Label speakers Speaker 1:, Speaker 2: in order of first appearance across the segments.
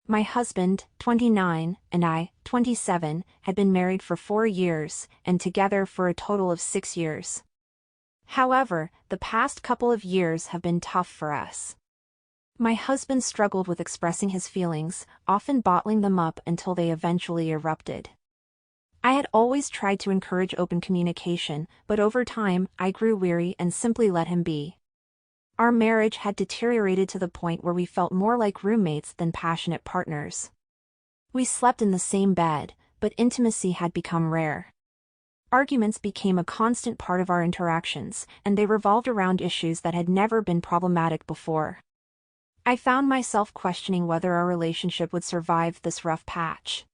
Speaker 1: My husband, 29, and I, 27, had been married for 4 years, and together for a total of 6 years. However, the past couple of years have been tough for us. My husband struggled with expressing his feelings, often bottling them up until they eventually erupted. I had always tried to encourage open communication, but over time, I grew weary and simply let him be. Our marriage had deteriorated to the point where we felt more like roommates than passionate partners. We slept in the same bed, but intimacy had become rare. Arguments became a constant part of our interactions, and they revolved around issues that had never been problematic before. I found myself questioning whether our relationship would survive this rough patch.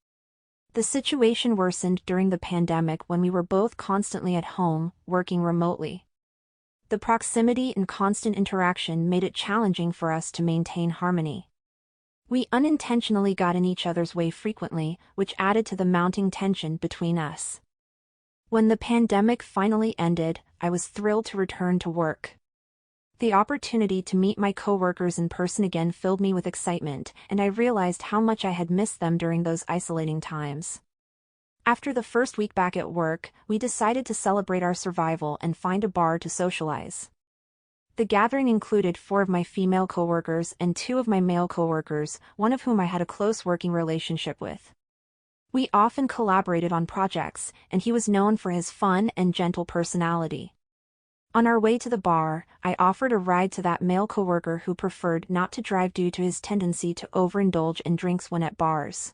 Speaker 1: The situation worsened during the pandemic when we were both constantly at home, working remotely. The proximity and constant interaction made it challenging for us to maintain harmony. We unintentionally got in each other's way frequently, which added to the mounting tension between us. When the pandemic finally ended, I was thrilled to return to work. The opportunity to meet my coworkers in person again filled me with excitement, and I realized how much I had missed them during those isolating times. After the first week back at work, we decided to celebrate our survival and find a bar to socialize. The gathering included 4 of my female coworkers and 2 of my male coworkers, one of whom I had a close working relationship with. We often collaborated on projects, and he was known for his fun and gentle personality. On our way to the bar, I offered a ride to that male coworker who preferred not to drive due to his tendency to overindulge in drinks when at bars.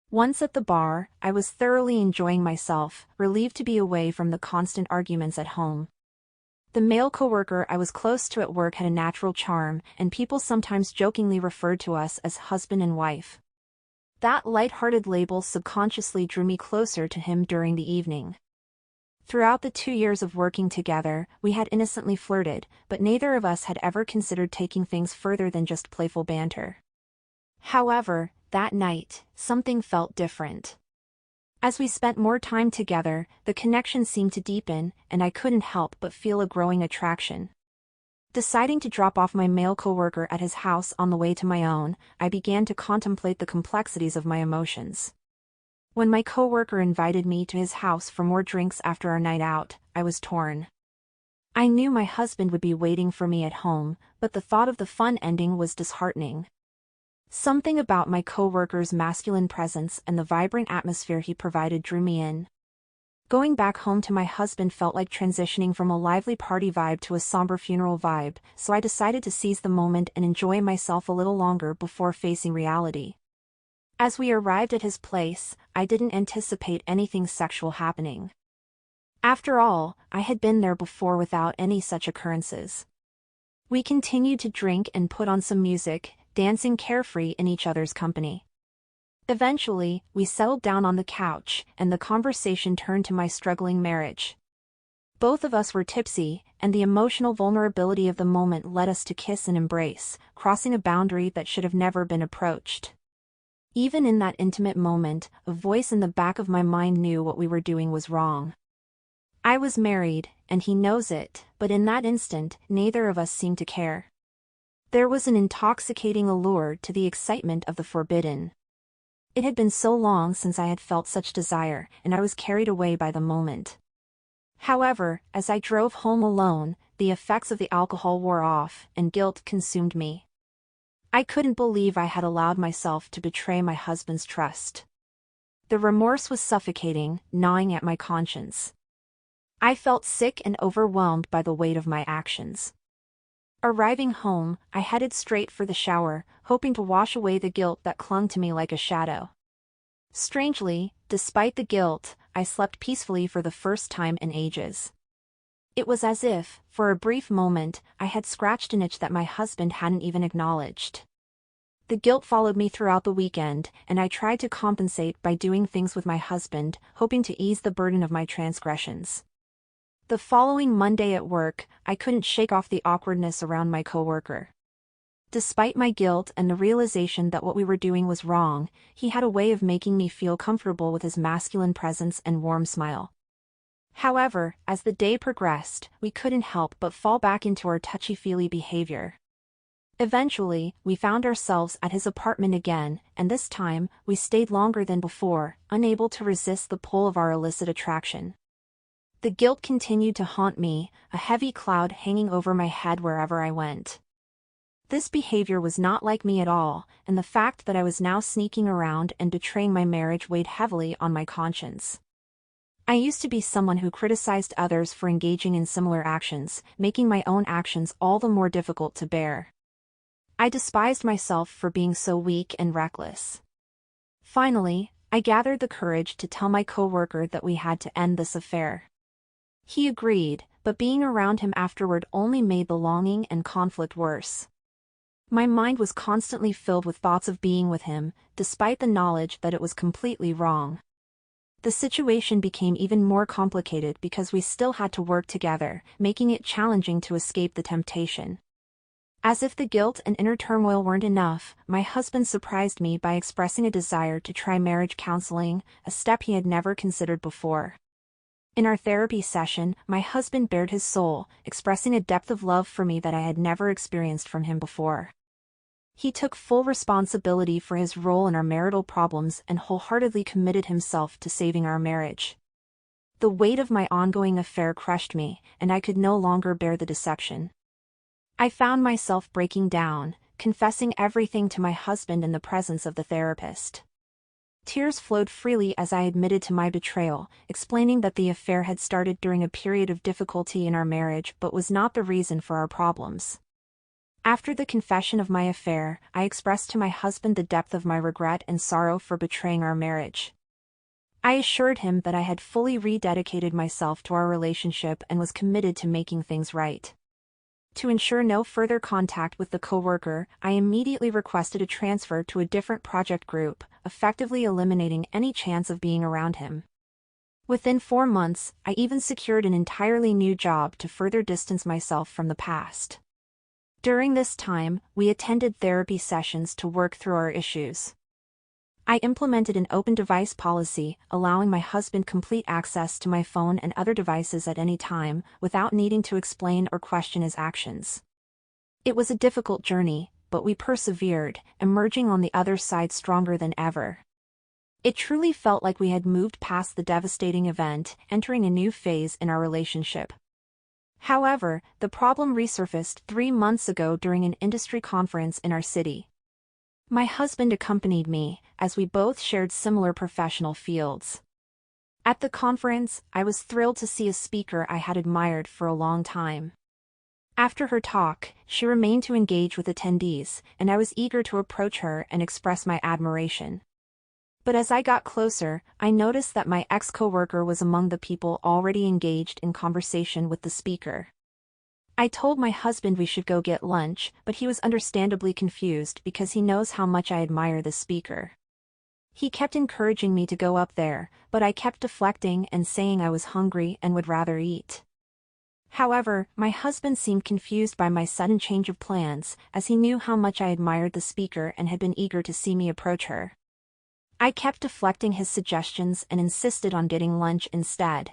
Speaker 1: Once at the bar, I was thoroughly enjoying myself, relieved to be away from the constant arguments at home. The male coworker I was close to at work had a natural charm, and people sometimes jokingly referred to us as husband and wife. That light-hearted label subconsciously drew me closer to him during the evening. Throughout the 2 years of working together, we had innocently flirted, but neither of us had ever considered taking things further than just playful banter. However, that night, something felt different. As we spent more time together, the connection seemed to deepen, and I couldn't help but feel a growing attraction. Deciding to drop off my male coworker at his house on the way to my own, I began to contemplate the complexities of my emotions. When my coworker invited me to his house for more drinks after our night out, I was torn. I knew my husband would be waiting for me at home, but the thought of the fun ending was disheartening. Something about my coworker's masculine presence and the vibrant atmosphere he provided drew me in. Going back home to my husband felt like transitioning from a lively party vibe to a somber funeral vibe, so I decided to seize the moment and enjoy myself a little longer before facing reality. As we arrived at his place, I didn't anticipate anything sexual happening. After all, I had been there before without any such occurrences. We continued to drink and put on some music, dancing carefree in each other's company. Eventually, we settled down on the couch, and the conversation turned to my struggling marriage. Both of us were tipsy, and the emotional vulnerability of the moment led us to kiss and embrace, crossing a boundary that should have never been approached. Even in that intimate moment, a voice in the back of my mind knew what we were doing was wrong. I was married, and he knows it, but in that instant, neither of us seemed to care. There was an intoxicating allure to the excitement of the forbidden. It had been so long since I had felt such desire, and I was carried away by the moment. However, as I drove home alone, the effects of the alcohol wore off, and guilt consumed me. I couldn't believe I had allowed myself to betray my husband's trust. The remorse was suffocating, gnawing at my conscience. I felt sick and overwhelmed by the weight of my actions. Arriving home, I headed straight for the shower, hoping to wash away the guilt that clung to me like a shadow. Strangely, despite the guilt, I slept peacefully for the first time in ages. It was as if, for a brief moment, I had scratched an itch that my husband hadn't even acknowledged. The guilt followed me throughout the weekend, and I tried to compensate by doing things with my husband, hoping to ease the burden of my transgressions. The following Monday at work, I couldn't shake off the awkwardness around my coworker. Despite my guilt and the realization that what we were doing was wrong, he had a way of making me feel comfortable with his masculine presence and warm smile. However, as the day progressed, we couldn't help but fall back into our touchy-feely behavior. Eventually, we found ourselves at his apartment again, and this time, we stayed longer than before, unable to resist the pull of our illicit attraction. The guilt continued to haunt me, a heavy cloud hanging over my head wherever I went. This behavior was not like me at all, and the fact that I was now sneaking around and betraying my marriage weighed heavily on my conscience. I used to be someone who criticized others for engaging in similar actions, making my own actions all the more difficult to bear. I despised myself for being so weak and reckless. Finally, I gathered the courage to tell my coworker that we had to end this affair. He agreed, but being around him afterward only made the longing and conflict worse. My mind was constantly filled with thoughts of being with him, despite the knowledge that it was completely wrong. The situation became even more complicated because we still had to work together, making it challenging to escape the temptation. As if the guilt and inner turmoil weren't enough, my husband surprised me by expressing a desire to try marriage counseling, a step he had never considered before. In our therapy session, my husband bared his soul, expressing a depth of love for me that I had never experienced from him before. He took full responsibility for his role in our marital problems and wholeheartedly committed himself to saving our marriage. The weight of my ongoing affair crushed me, and I could no longer bear the deception. I found myself breaking down, confessing everything to my husband in the presence of the therapist. Tears flowed freely as I admitted to my betrayal, explaining that the affair had started during a period of difficulty in our marriage but was not the reason for our problems. After the confession of my affair, I expressed to my husband the depth of my regret and sorrow for betraying our marriage. I assured him that I had fully rededicated myself to our relationship and was committed to making things right. To ensure no further contact with the coworker, I immediately requested a transfer to a different project group, effectively eliminating any chance of being around him. Within 4 months, I even secured an entirely new job to further distance myself from the past. During this time, we attended therapy sessions to work through our issues. I implemented an open device policy, allowing my husband complete access to my phone and other devices at any time, without needing to explain or question his actions. It was a difficult journey, but we persevered, emerging on the other side stronger than ever. It truly felt like we had moved past the devastating event, entering a new phase in our relationship. However, the problem resurfaced 3 months ago during an industry conference in our city. My husband accompanied me, as we both shared similar professional fields. At the conference, I was thrilled to see a speaker I had admired for a long time. After her talk, she remained to engage with attendees, and I was eager to approach her and express my admiration. But as I got closer, I noticed that my ex-coworker was among the people already engaged in conversation with the speaker. I told my husband we should go get lunch, but he was understandably confused because he knows how much I admire the speaker. He kept encouraging me to go up there, but I kept deflecting and saying I was hungry and would rather eat. However, my husband seemed confused by my sudden change of plans, as he knew how much I admired the speaker and had been eager to see me approach her. I kept deflecting his suggestions and insisted on getting lunch instead.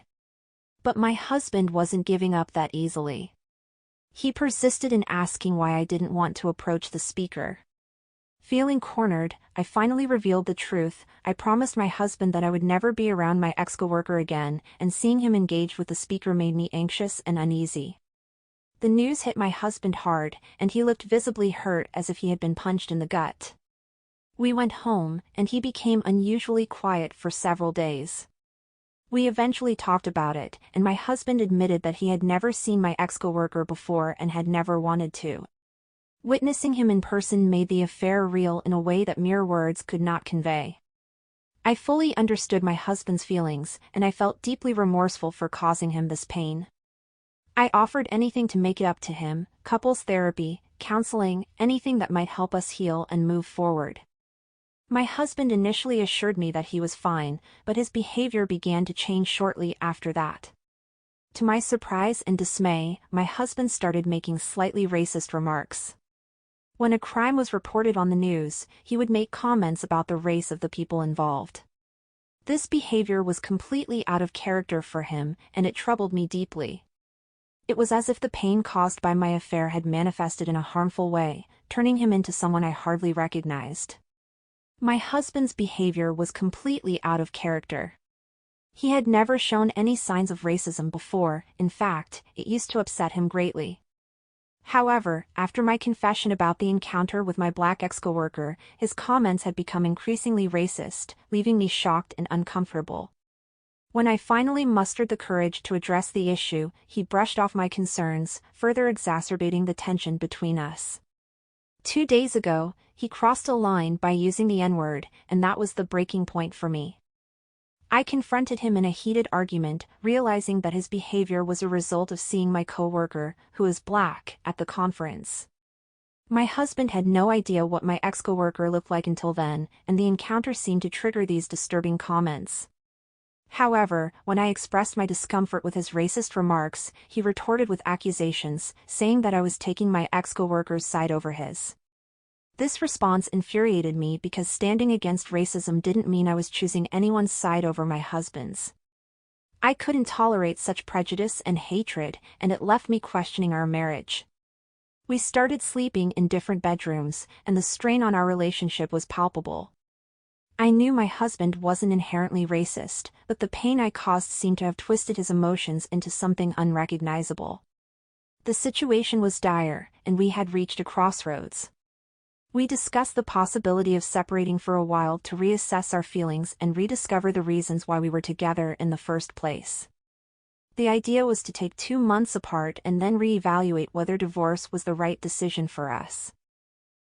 Speaker 1: But my husband wasn't giving up that easily. He persisted in asking why I didn't want to approach the speaker. Feeling cornered, I finally revealed the truth. I promised my husband that I would never be around my ex-coworker again, and seeing him engage with the speaker made me anxious and uneasy. The news hit my husband hard, and he looked visibly hurt as if he had been punched in the gut. We went home, and he became unusually quiet for several days. We eventually talked about it, and my husband admitted that he had never seen my ex-coworker before and had never wanted to. Witnessing him in person made the affair real in a way that mere words could not convey. I fully understood my husband's feelings, and I felt deeply remorseful for causing him this pain. I offered anything to make it up to him: couples therapy, counseling, anything that might help us heal and move forward. My husband initially assured me that he was fine, but his behavior began to change shortly after that. To my surprise and dismay, my husband started making slightly racist remarks. When a crime was reported on the news, he would make comments about the race of the people involved. This behavior was completely out of character for him, and it troubled me deeply. It was as if the pain caused by my affair had manifested in a harmful way, turning him into someone I hardly recognized. My husband's behavior was completely out of character. He had never shown any signs of racism before. In fact, it used to upset him greatly. However, after my confession about the encounter with my black ex-coworker, his comments had become increasingly racist, leaving me shocked and uncomfortable. When I finally mustered the courage to address the issue, he brushed off my concerns, further exacerbating the tension between us. 2 days ago, he crossed a line by using the N-word, and that was the breaking point for me. I confronted him in a heated argument, realizing that his behavior was a result of seeing my coworker, who is black, at the conference. My husband had no idea what my ex-coworker looked like until then, and the encounter seemed to trigger these disturbing comments. However, when I expressed my discomfort with his racist remarks, he retorted with accusations, saying that I was taking my ex-coworker's side over his. This response infuriated me because standing against racism didn't mean I was choosing anyone's side over my husband's. I couldn't tolerate such prejudice and hatred, and it left me questioning our marriage. We started sleeping in different bedrooms, and the strain on our relationship was palpable. I knew my husband wasn't inherently racist, but the pain I caused seemed to have twisted his emotions into something unrecognizable. The situation was dire, and we had reached a crossroads. We discussed the possibility of separating for a while to reassess our feelings and rediscover the reasons why we were together in the first place. The idea was to take 2 months apart and then reevaluate whether divorce was the right decision for us.